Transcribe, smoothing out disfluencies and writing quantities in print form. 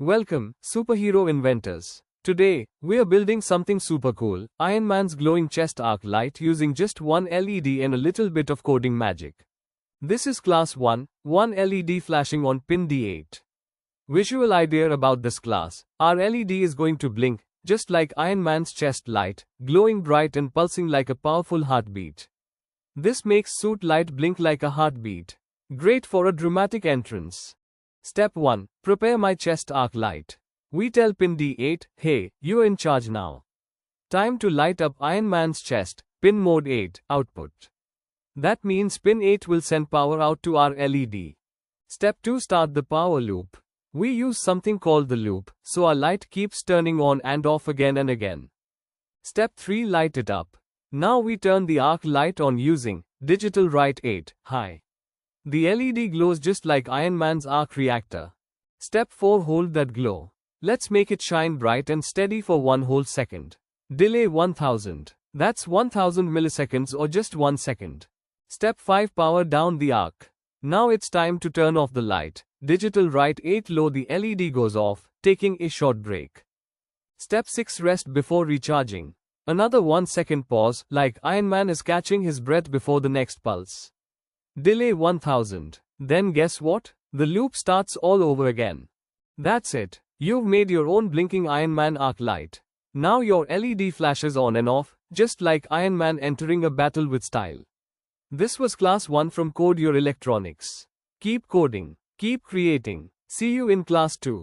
Welcome, superhero inventors. Today, we're building something super cool, Ironman's glowing chest arc light using just one LED and a little bit of coding magic. This is class 1, one LED flashing on pin D8. Visual idea about this class, our LED is going to blink, just like Ironman's chest light, glowing bright and pulsing like a powerful heartbeat. This makes suit light blink like a heartbeat. Great for a dramatic entrance. Step 1. Prepare my chest arc light. We tell pin D8, hey, you're in charge now. Time to light up Ironman's chest, pin mode 8, output. That means pin 8 will send power out to our LED. Step 2. Start the power loop. We use something called the loop, so our light keeps turning on and off again and again. Step 3. Light it up. Now we turn the arc light on using digitalWrite 8, high. The LED glows just like Ironman's arc reactor. Step 4. Hold that glow. Let's make it shine bright and steady for 1 whole second. Delay 1000. That's 1000 milliseconds or just 1 second. Step 5. Power down the arc. Now it's time to turn off the light. digitalWrite 8 low, the LED goes off, taking a short break. Step 6. Rest before recharging. Another 1 second pause, like Ironman is catching his breath before the next pulse. Delay 1000. Then guess what? The loop starts all over again. That's it. You've made your own blinking Ironman arc light. Now your LED flashes on and off, just like Ironman entering a battle with style. This was class 1 from Code Your Electronics. Keep coding. Keep creating. See you in class 2.